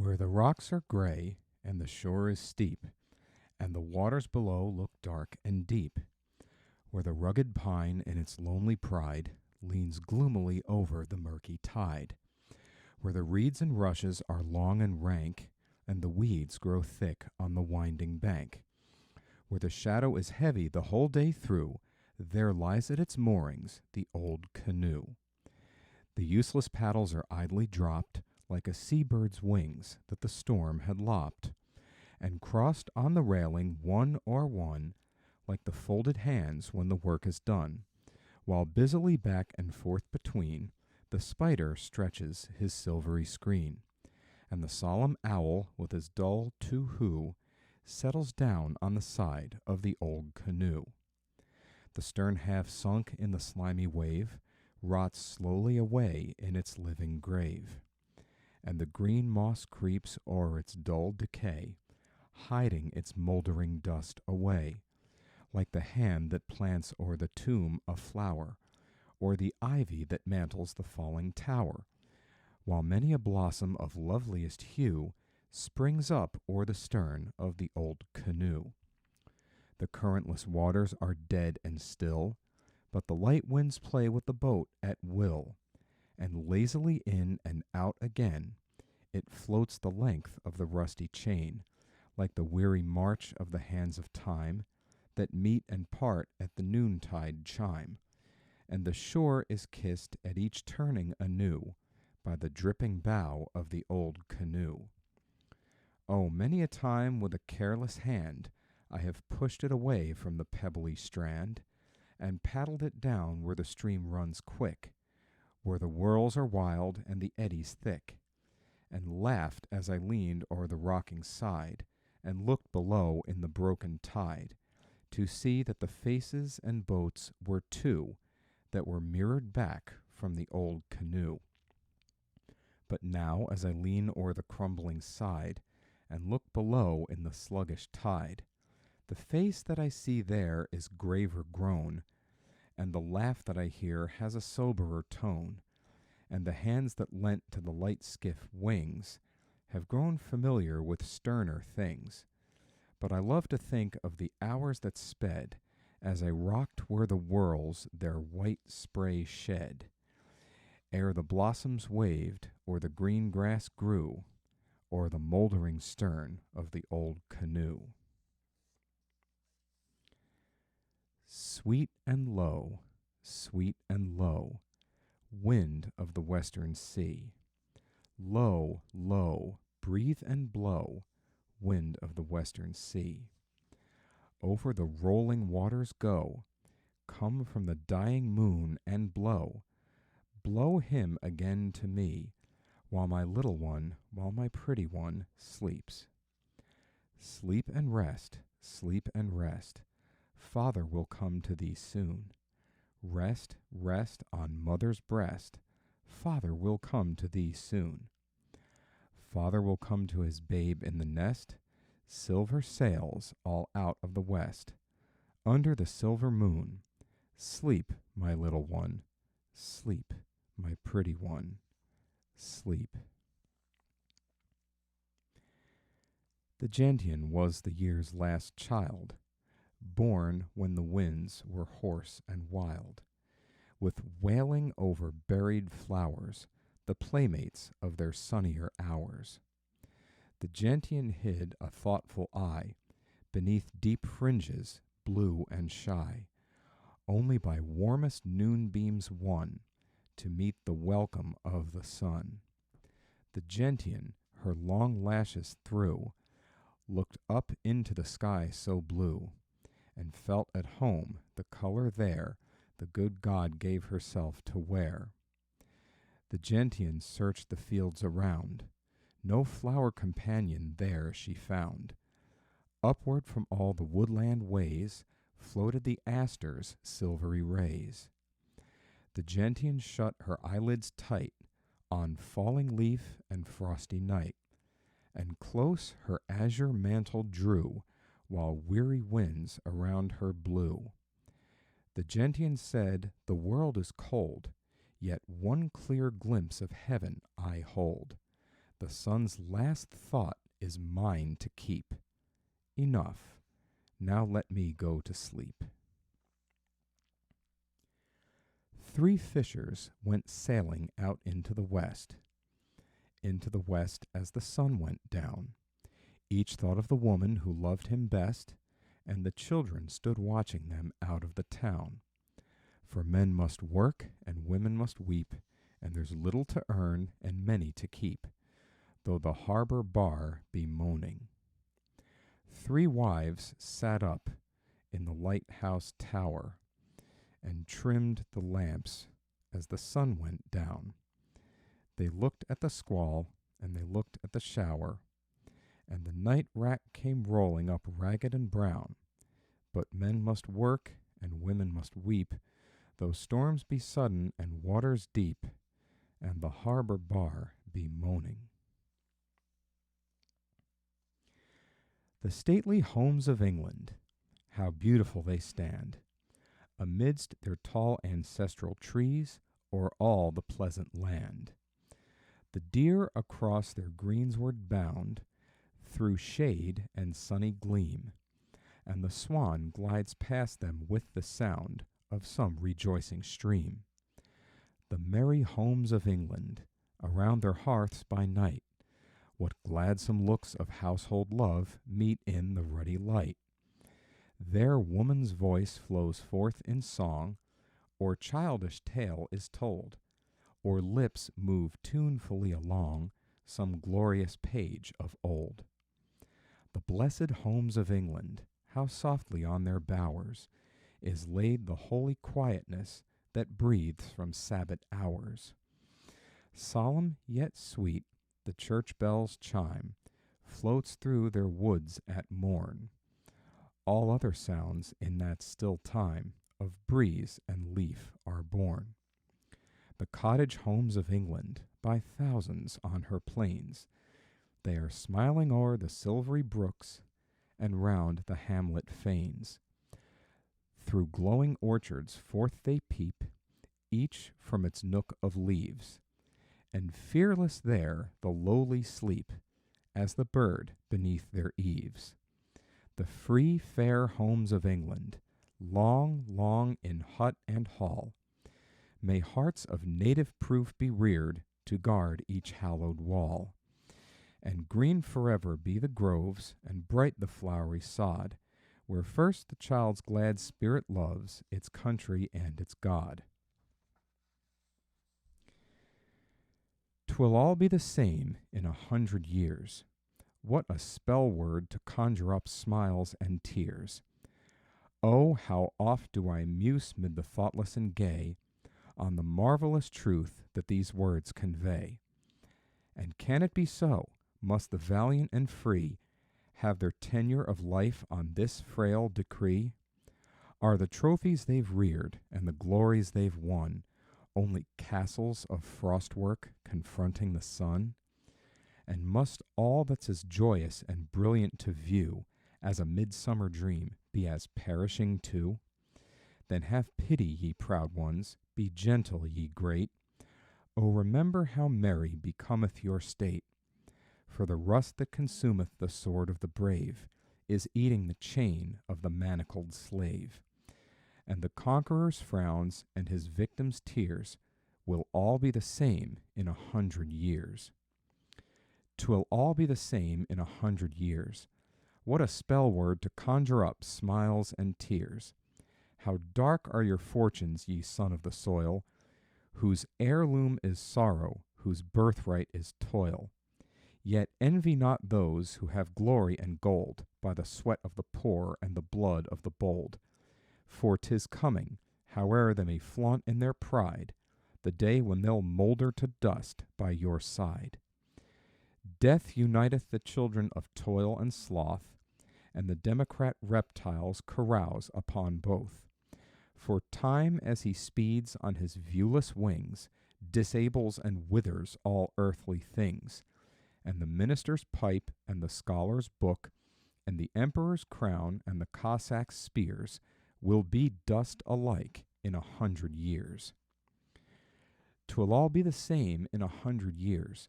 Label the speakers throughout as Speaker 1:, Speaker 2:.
Speaker 1: Where the rocks are gray and the shore is steep, and the waters below look dark and deep, where the rugged pine in its lonely pride leans gloomily over the murky tide, where the reeds and rushes are long and rank, and the weeds grow thick on the winding bank, where the shadow is heavy the whole day through, there lies at its moorings the old canoe. The useless paddles are idly dropped, like a sea-bird's wings that the storm had lopped, and crossed on the railing one or one, like the folded hands when the work is done, while busily back and forth between, the spider stretches his silvery screen, and the solemn owl with his dull too-hoo settles down on the side of the old canoe. The stern half sunk in the slimy wave rots slowly away in its living grave, and the green moss creeps o'er its dull decay, hiding its mouldering dust away, like the hand that plants o'er the tomb a flower, or the ivy that mantles the falling tower, while many a blossom of loveliest hue springs up o'er the stern of the old canoe. The currentless waters are dead and still, but the light winds play with the boat at will, and lazily in and out again it floats the length of the rusty chain, like the weary march of the hands of time that meet and part at the noontide chime, and the shore is kissed at each turning anew by the dripping bow of the old canoe. Oh, many a time with a careless hand I have pushed it away from the pebbly strand, and paddled it down where the stream runs quick, where the whirls are wild and the eddies thick, and laughed as I leaned o'er the rocking side, and looked below in the broken tide, to see that the faces and boats were two that were mirrored back from the old canoe. But now, as I lean o'er the crumbling side, and look below in the sluggish tide, the face that I see there is graver grown, and the laugh that I hear has a soberer tone, and the hands that lent to the light skiff wings have grown familiar with sterner things. But I love to think of the hours that sped, as I rocked where the whirls their white spray shed, ere the blossoms waved, or the green grass grew, or the mouldering stern of the old canoe. Sweet and low, wind of the western sea. Low, low, breathe and blow, wind of the western sea. Over the rolling waters go, come from the dying moon and blow. Blow him again to me, while my little one, while my pretty one, sleeps. Sleep and rest, sleep and rest. Father will come to thee soon. Rest, rest on mother's breast. Father will come to thee soon. Father will come to his babe in the nest. Silver sails all out of the west, under the silver moon. Sleep, my little one. Sleep, my pretty one. Sleep. The gentian was the year's last child, born when the winds were hoarse and wild, with wailing over buried flowers, the playmates of their sunnier hours. The gentian hid a thoughtful eye beneath deep fringes, blue and shy, only by warmest noonbeams won to meet the welcome of the sun. The gentian, her long lashes through, looked up into the sky so blue, and felt at home the color there the good God gave herself to wear. The gentian searched the fields around, no flower companion there she found. Upward from all the woodland ways floated the aster's silvery rays. The gentian shut her eyelids tight on falling leaf and frosty night, and close her azure mantle drew, while weary winds around her blew. The gentian said, "The world is cold, yet one clear glimpse of heaven I hold. The sun's last thought is mine to keep. Enough. Now let me go to sleep. 3 fishers went sailing out into the west as the sun went down. Each thought of the woman who loved him best, and the children stood watching them out of the town. For men must work, and women must weep, and there's little to earn, and many to keep, though the harbor bar be moaning. 3 wives sat up in the lighthouse tower, and trimmed the lamps as the sun went down. They looked at the squall, and they looked at the shower, and the night rack came rolling up ragged and brown. But men must work, and women must weep, though storms be sudden and waters deep, and the harbor bar be moaning. The stately homes of England, how beautiful they stand, amidst their tall ancestral trees, o'er all the pleasant land. The deer across their greensward bound, through shade and sunny gleam, and the swan glides past them with the sound of some rejoicing stream. The merry homes of England, around their hearths by night, what gladsome looks of household love meet in the ruddy light. There woman's voice flows forth in song, or childish tale is told, or lips move tunefully along some glorious page of old. The blessed homes of England, how softly on their bowers is laid the holy quietness that breathes from Sabbath hours. Solemn yet sweet, the church bell's chime floats through their woods at morn. All other sounds in that still time of breeze and leaf are born. The cottage homes of England, by thousands on her plains, they are smiling o'er the silvery brooks, and round the hamlet fanes. Through glowing orchards forth they peep, each from its nook of leaves, and fearless there the lowly sleep, as the bird beneath their eaves. The free fair homes of England, long, long in hut and hall, may hearts of native proof be reared to guard each hallowed wall. And green forever be the groves, and bright the flowery sod, where first the child's glad spirit loves its country and its God. 'Twill all be the same in 100 years. What a spell word to conjure up smiles and tears. Oh, how oft do I muse mid the thoughtless and gay on the marvelous truth that these words convey. And can it be so? Must the valiant and free have their tenure of life on this frail decree? Are the trophies they've reared and the glories they've won only castles of frostwork confronting the sun? And must all that's as joyous and brilliant to view as a midsummer dream be as perishing too? Then have pity, ye proud ones, be gentle, ye great. O remember how merry becometh your state. For the rust that consumeth the sword of the brave is eating the chain of the manacled slave. And the conqueror's frowns and his victim's tears will all be the same in 100 years. 'Twill all be the same in 100 years. What a spell word to conjure up smiles and tears. How dark are your fortunes, ye son of the soil, whose heirloom is sorrow, whose birthright is toil. Yet envy not those who have glory and gold by the sweat of the poor and the blood of the bold. For 'tis coming, howe'er they may flaunt in their pride, the day when they'll moulder to dust by your side. Death uniteth the children of toil and sloth, and the democrat reptiles carouse upon both. For time, as he speeds on his viewless wings, disables and withers all earthly things, and the minister's pipe and the scholar's book, and the emperor's crown and the Cossack's spears will be dust alike in 100 years. 'Twill all be the same in 100 years.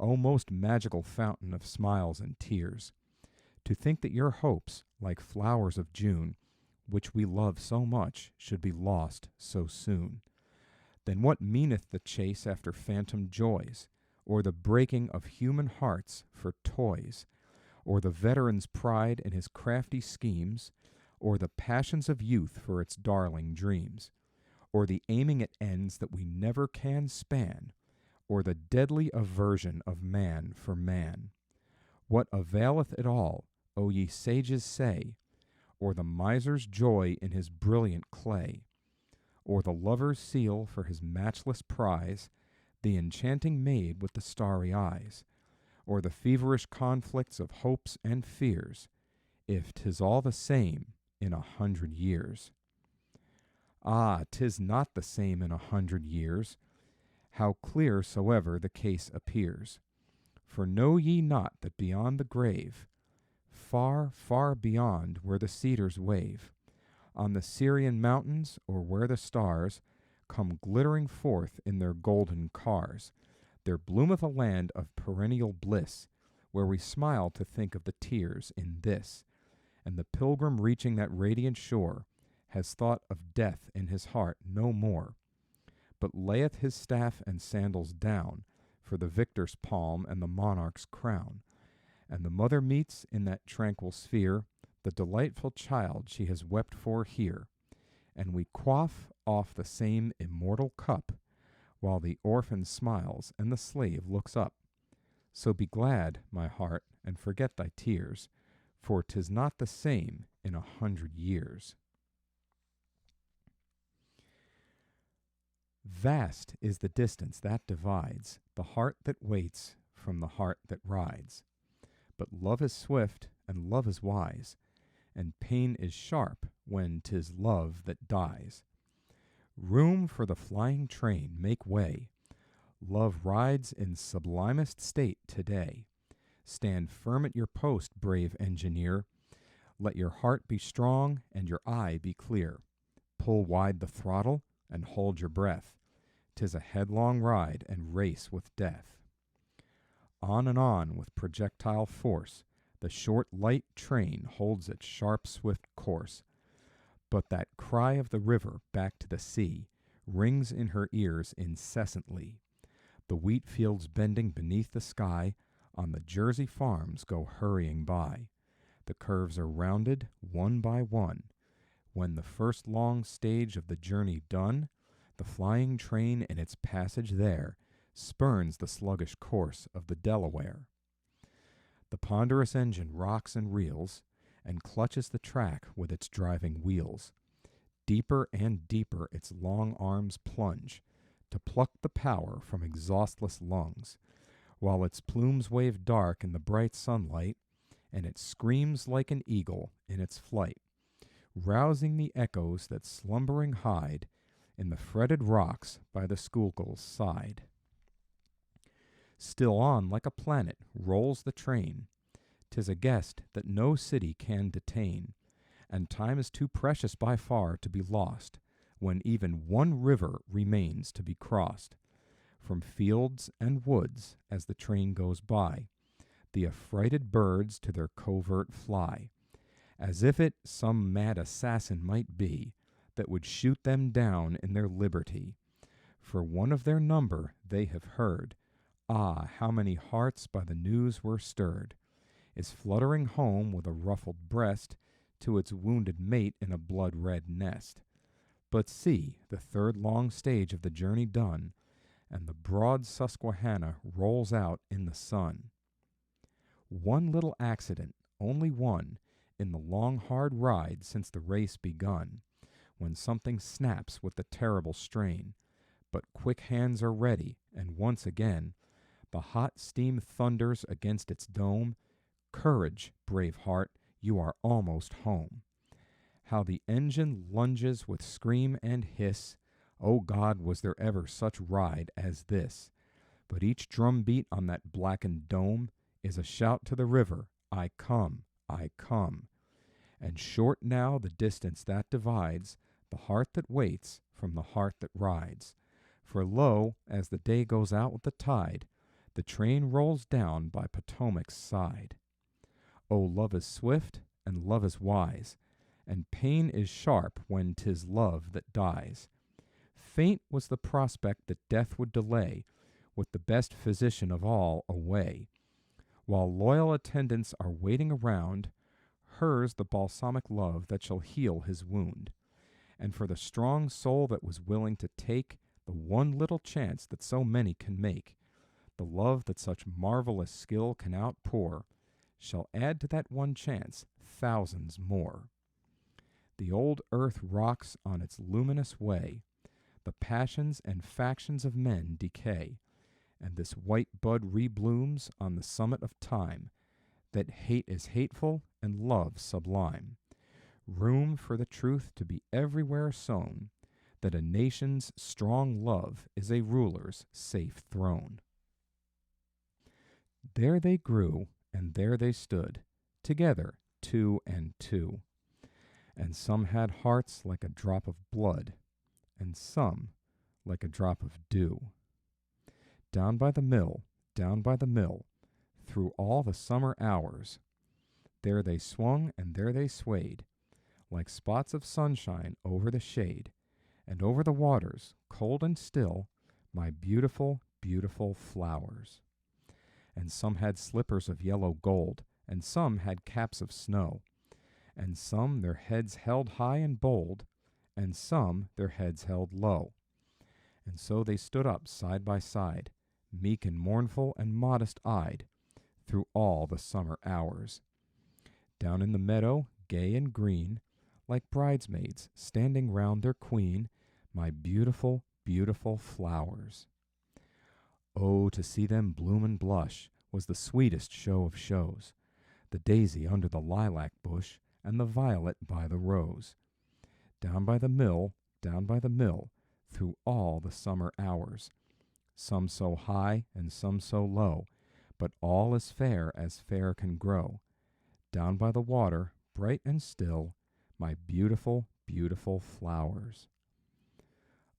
Speaker 1: O most magical fountain of smiles and tears! To think that your hopes, like flowers of June, which we love so much, should be lost so soon. Then what meaneth the chase after phantom joys, or the breaking of human hearts for toys, or the veteran's pride in his crafty schemes, or the passions of youth for its darling dreams, or the aiming at ends that we never can span, or the deadly aversion of man for man? What availeth it all, O ye sages, say, or the miser's joy in his brilliant clay, or the lover's seal for his matchless prize, the enchanting maid with the starry eyes, or the feverish conflicts of hopes and fears, if 'tis all the same in 100 years? Ah, 'tis not the same in 100 years, how clear soever the case appears. For know ye not that beyond the grave, far, far beyond where the cedars wave, on the Syrian mountains, or where the stars come glittering forth in their golden cars, there bloometh a land of perennial bliss, where we smile to think of the tears in this, and the pilgrim reaching that radiant shore has thought of death in his heart no more, but layeth his staff and sandals down for the victor's palm and the monarch's crown, and the mother meets in that tranquil sphere the delightful child she has wept for here, and we quaff off the same immortal cup, while the orphan smiles and the slave looks up. So be glad, my heart, and forget thy tears, for 'tis not the same in 100 years. Vast is the distance that divides the heart that waits from the heart that rides. But love is swift, and love is wise, and pain is sharp when 'tis love that dies. Room for the flying train, make way. Love rides in sublimest state today. Stand firm at your post, brave engineer. Let your heart be strong and your eye be clear. Pull wide the throttle and hold your breath. 'Tis a headlong ride and race with death. On and on with projectile force, the short, light train holds its sharp, swift course. But that cry of the river back to the sea rings in her ears incessantly. The wheat fields bending beneath the sky on the Jersey farms go hurrying by. The curves are rounded one by one. When the first long stage of the journey done, the flying train in its passage there spurns the sluggish course of the Delaware. The ponderous engine rocks and reels, and clutches the track with its driving wheels. Deeper and deeper its long arms plunge, to pluck the power from exhaustless lungs, while its plumes wave dark in the bright sunlight, and it screams like an eagle in its flight, rousing the echoes that slumbering hide in the fretted rocks by the Schuylkill's side. Still on like a planet rolls the train. 'Tis a guest that no city can detain, and time is too precious by far to be lost, when even one river remains to be crossed. From fields and woods, as the train goes by, the affrighted birds to their covert fly, as if it some mad assassin might be, that would shoot them down in their liberty. For one of their number they have heard, ah, how many hearts by the news were stirred, is fluttering home with a ruffled breast to its wounded mate in a blood-red nest. But see, the third long stage of the journey done, and the broad Susquehanna rolls out in the sun. One little accident, only one, in the long hard ride since the race begun, when something snaps with the terrible strain, but quick hands are ready, and once again the hot steam thunders against its dome. Courage, brave heart, you are almost home. How the engine lunges with scream and hiss, O God, was there ever such ride as this? But each drum beat on that blackened dome is a shout to the river, I come, I come. And short now the distance that divides the heart that waits from the heart that rides. For lo, as the day goes out with the tide, The train rolls down by Potomac's side. Oh, love is swift, and love is wise, and pain is sharp when 'tis love that dies. Faint was the prospect that death would delay, with the best physician of all away. While loyal attendants are waiting around, hers the balsamic love that shall heal his wound. And for the strong soul that was willing to take the one little chance that so many can make, the love that such marvelous skill can outpour, shall add to that one chance thousands more. The old earth rocks on its luminous way, the passions and factions of men decay, and this white bud reblooms on the summit of time, that hate is hateful and love sublime. Room for the truth to be everywhere sown, that a nation's strong love is a ruler's safe throne. There they grew, and there they stood, together, two and two. And some had hearts like a drop of blood, and some like a drop of dew. Down by the mill, through all the summer hours, there they swung and there they swayed, like spots of sunshine over the shade, and over the waters, cold and still, my beautiful, beautiful flowers. And some had slippers of yellow gold, and some had caps of snow, and some their heads held high and bold, and some their heads held low. And so they stood up side by side, meek and mournful and modest-eyed, through all the summer hours. Down in the meadow, gay and green, like bridesmaids standing round their queen, my beautiful, beautiful flowers. Oh, to see them bloom and blush was the sweetest show of shows, the daisy under the lilac bush, and the violet by the rose. Down by the mill, through all the summer hours, some so high and some so low, but all as fair can grow. Down by the water, bright and still, my beautiful, beautiful flowers.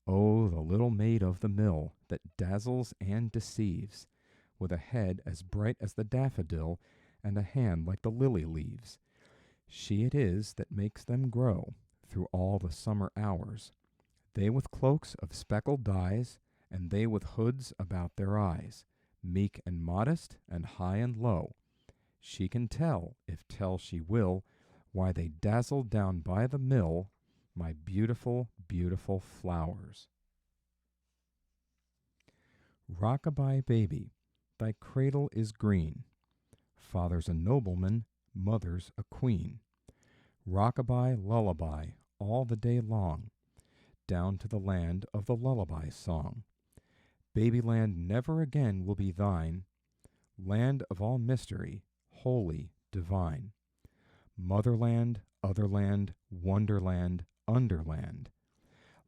Speaker 1: Oh, the little maid of the mill that dazzles and deceives, with a head as bright as the daffodil and a hand like the lily leaves. She it is that makes them grow through all the summer hours. They with cloaks of speckled dyes, and they with hoods about their eyes, meek and modest and high and low. She can tell, if tell she will, why they dazzle down by the mill, my beautiful, beautiful flowers. Rock-a-bye baby, thy cradle is green. Father's a nobleman, mother's a queen. Rock-a-bye, lullaby, all the day long, down to the land of the lullaby song. Babyland never again will be thine, land of all mystery, holy, divine. Motherland, otherland, wonderland, underland,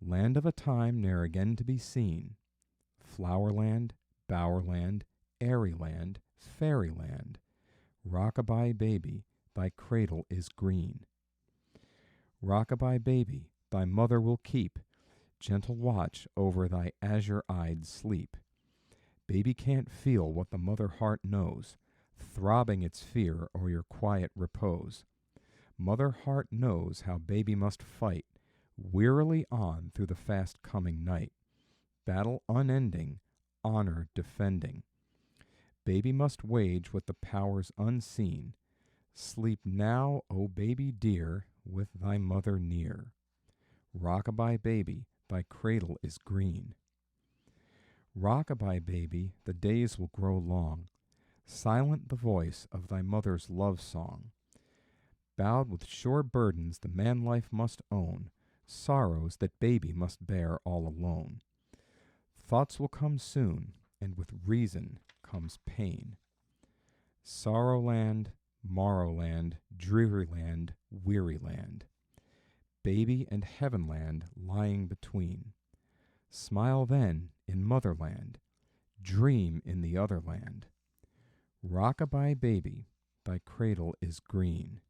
Speaker 1: land of a time ne'er again to be seen. Flowerland, bowerland, airyland, fairyland. Rock-a-bye baby, thy cradle is green. Rock-a-bye baby, thy mother will keep gentle watch over thy azure-eyed sleep. Baby can't feel what the mother heart knows, throbbing its fear or your quiet repose. Mother heart knows how baby must fight, wearily on through the fast-coming night. Battle unending, honor defending. Baby must wage with the powers unseen. Sleep now, O baby dear, with thy mother near. Rock-a-bye baby, thy cradle is green. Rock-a-bye baby, the days will grow long, silent the voice of thy mother's love song. Bowed with sure burdens the man life must own, sorrows that baby must bear all alone. Thoughts will come soon, and with reason comes pain. Sorrowland, Morrowland, Drearyland, Wearyland. Baby and Heavenland lying between. Smile then in Motherland, dream in the other land. Rock-a-bye baby, thy cradle is green.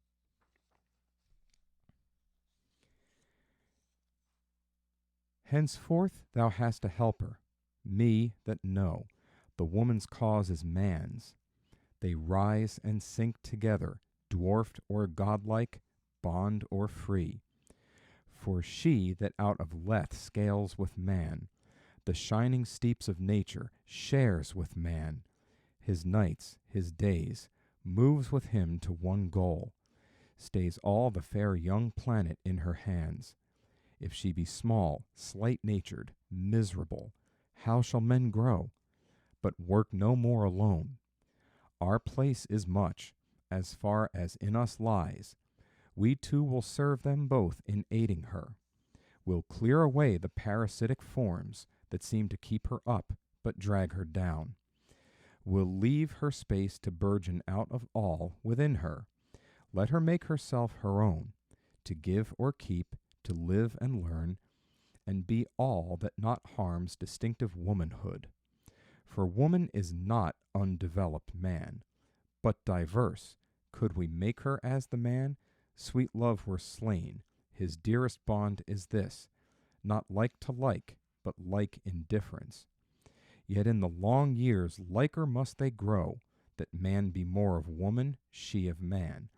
Speaker 1: Henceforth thou hast a helper, me that know The woman's cause is man's. They rise and sink together, dwarfed or godlike, bond or free. For she that out of Lethe scales with man, the shining steeps of nature, shares with man, his nights, his days, moves with him to one goal, stays all the fair young planet in her hands. If she be small, slight-natured, miserable, how shall men grow? But work no more alone. Our place is much, as far as in us lies. We two will serve them both in aiding her. We'll clear away the parasitic forms that seem to keep her up, but drag her down. We'll leave her space to burgeon out of all within her. Let her make herself her own, to give or keep, to live and learn, and be all that not harms distinctive womanhood. For woman is not undeveloped man, but diverse. Could we make her as the man, sweet love were slain. His dearest bond is this, not like to like, but like in difference. Yet in the long years liker must they grow, that man be more of woman, she of man.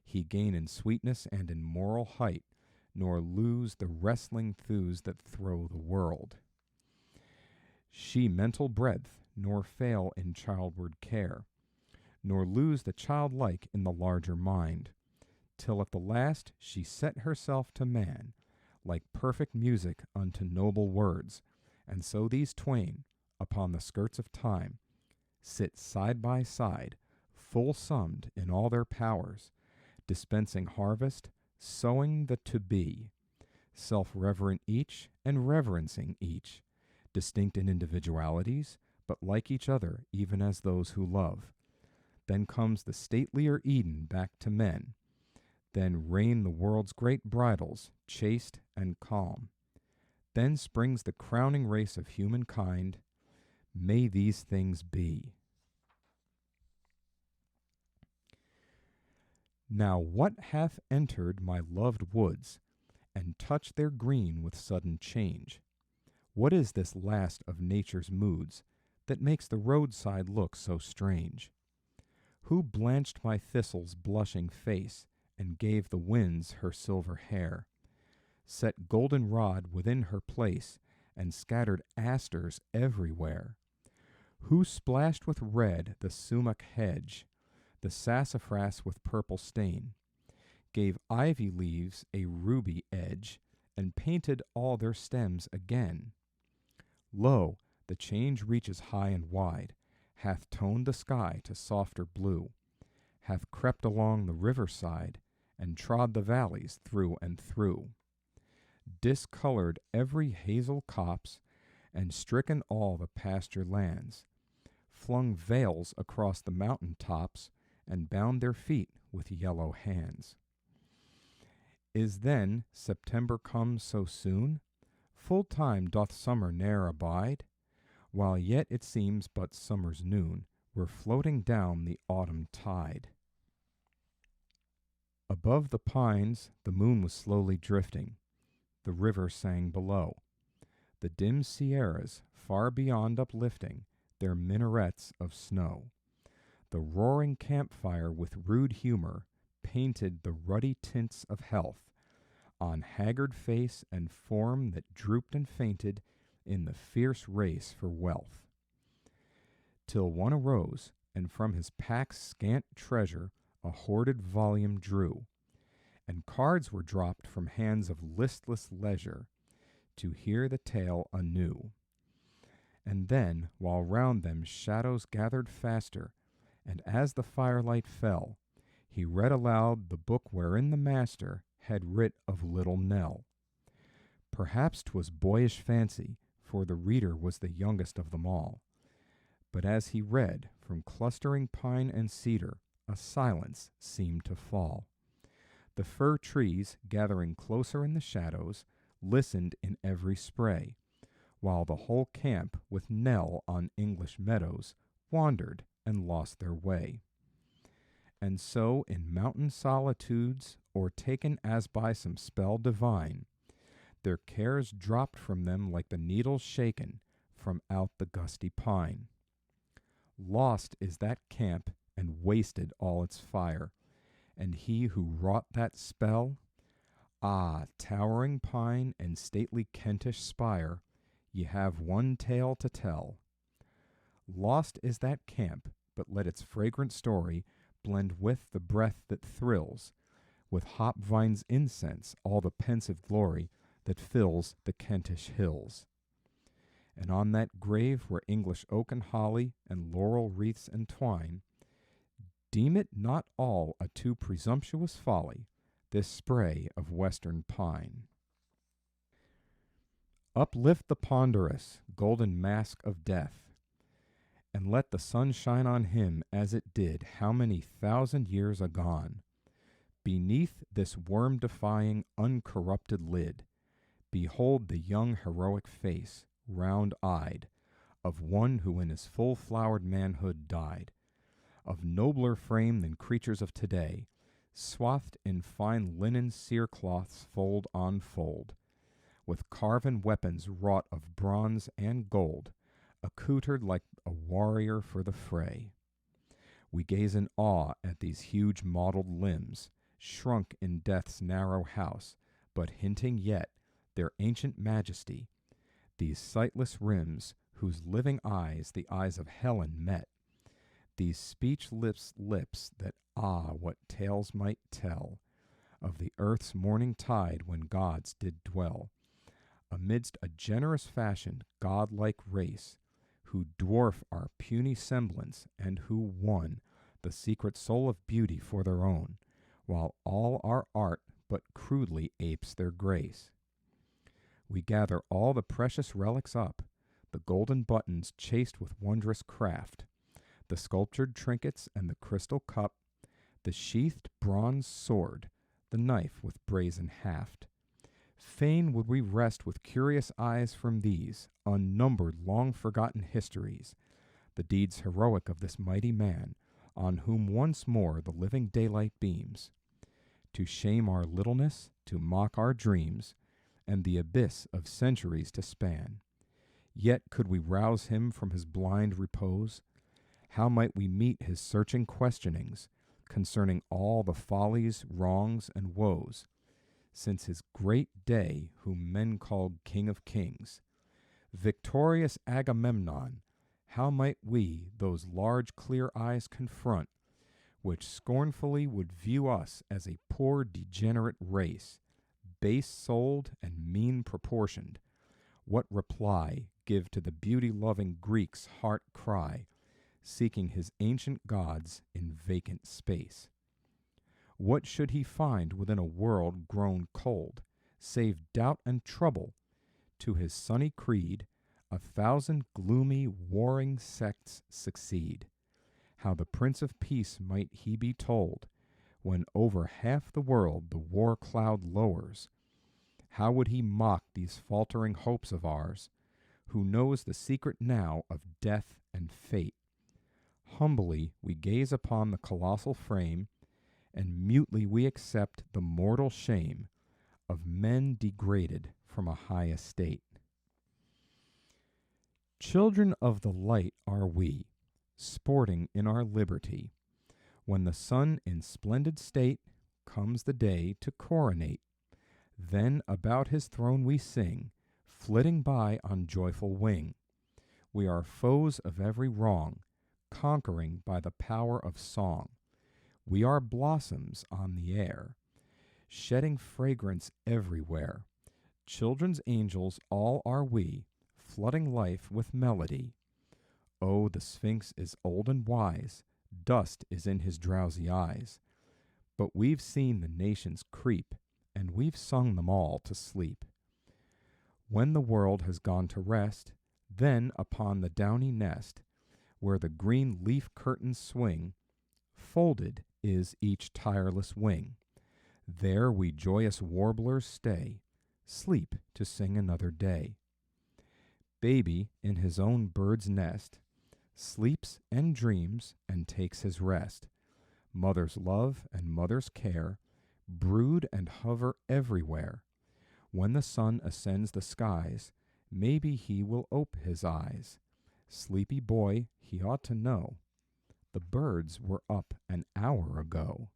Speaker 1: He gain in sweetness and in moral height, nor lose the wrestling thews that throw the world. She mental breadth, nor fail in childward care, nor lose the childlike in the larger mind, till at the last she set herself to man, like perfect music unto noble words, and so these twain, upon the skirts of time, sit side by side, full summed in all their powers, dispensing harvest, sowing the to be, self-reverent each and reverencing each, distinct in individualities, but like each other even as those who love. Then comes the statelier Eden back to men. Then reign the world's great bridals, chaste and calm. Then springs the crowning race of humankind. May these things be. Now what hath entered my loved woods, and touched their green with sudden change? What is this last of nature's moods, that makes the roadside look so strange? Who blanched my thistle's blushing face, and gave the winds her silver hair, set goldenrod within her place, and scattered asters everywhere? Who splashed with red the sumac hedge, the sassafras with purple stain, gave ivy leaves a ruby edge, and painted all their stems again? Lo, the change reaches high and wide, hath toned the sky to softer blue, hath crept along the river side, and trod the valleys through and through, discolored every hazel copse, and stricken all the pasture lands, flung veils across the mountain tops, and bound their feet with yellow hands. Is then September come so soon? Full time doth summer ne'er abide, while yet it seems but summer's noon, we're floating down the autumn tide. Above the pines the moon was slowly drifting, the river sang below, the dim sierras far beyond uplifting their minarets of snow. The roaring campfire with rude humor painted the ruddy tints of health on haggard face and form that drooped and fainted in the fierce race for wealth. Till one arose, and from his pack's scant treasure a hoarded volume drew, and cards were dropped from hands of listless leisure to hear the tale anew. And then, while round them shadows gathered faster, and as the firelight fell, he read aloud the book wherein the master had writ of little Nell. Perhaps 'twas boyish fancy, for the reader was the youngest of them all. But as he read, from clustering pine and cedar a silence seemed to fall. The fir trees, gathering closer in the shadows, listened in every spray, while the whole camp, with Nell on English meadows, wandered and lost their way. And so in mountain solitudes, or taken as by some spell divine, their cares dropped from them like the needles shaken from out the gusty pine. Lost is that camp, and wasted all its fire, and he who wrought that spell. Ah, towering pine and stately Kentish spire, ye have one tale to tell. Lost is that camp, but let its fragrant story blend with the breath that thrills, with hop vines' incense, all the pensive glory that fills the Kentish hills. And on that grave where English oak and holly and laurel wreaths entwine, deem it not all a too presumptuous folly, this spray of western pine. Uplift the ponderous, golden mask of death, and let the sun shine on him as it did how many thousand years agone. Beneath this worm-defying, uncorrupted lid, behold the young heroic face, round-eyed, of one who in his full-flowered manhood died, of nobler frame than creatures of today, swathed in fine linen cerecloths fold on fold, with carven weapons wrought of bronze and gold, accoutred like a warrior for the fray. We gaze in awe at these huge mottled limbs, shrunk in death's narrow house, but hinting yet their ancient majesty, these sightless rims, whose living eyes the eyes of Helen met, these speechless lips that, ah, what tales might tell of the earth's morning tide when gods did dwell, amidst a generous fashioned, godlike race, who dwarf our puny semblance, and who won the secret soul of beauty for their own, while all our art but crudely apes their grace. We gather all the precious relics up, the golden buttons chased with wondrous craft, the sculptured trinkets and the crystal cup, the sheathed bronze sword, the knife with brazen haft. Fain would we rest with curious eyes from these unnumbered long-forgotten histories, the deeds heroic of this mighty man, on whom once more the living daylight beams, to shame our littleness, to mock our dreams, and the abyss of centuries to span. Yet could we rouse him from his blind repose, how might we meet his searching questionings concerning all the follies, wrongs, and woes, since his great day whom men called King of Kings. Victorious Agamemnon, how might we those large clear eyes confront, which scornfully would view us as a poor degenerate race, base-souled and mean-proportioned? What reply give to the beauty-loving Greek's heart cry, seeking his ancient gods in vacant space? What should he find within a world grown cold, save doubt and trouble? To his sunny creed 1,000 gloomy warring sects succeed. How the Prince of Peace might he be told, when over half the world the war cloud lowers? How would he mock these faltering hopes of ours, who knows the secret now of death and fate? Humbly we gaze upon the colossal frame, and mutely we accept the mortal shame of men degraded from a high estate. Children of the light are we, sporting in our liberty. When the sun in splendid state comes the day to coronate, then about his throne we sing, flitting by on joyful wing. We are foes of every wrong, conquering by the power of song. We are blossoms on the air, shedding fragrance everywhere. Children's angels all are we, flooding life with melody. Oh, the Sphinx is old and wise, dust is in his drowsy eyes. But we've seen the nations creep, and we've sung them all to sleep. When the world has gone to rest, then upon the downy nest, where the green leaf curtains swing, folded is each tireless wing. There we joyous warblers stay, sleep to sing another day. Baby in his own bird's nest sleeps and dreams and takes his rest. Mother's love and mother's care brood and hover everywhere. When the sun ascends the skies, maybe he will ope his eyes, Sleepy boy, he ought to know. The birds were up an hour ago.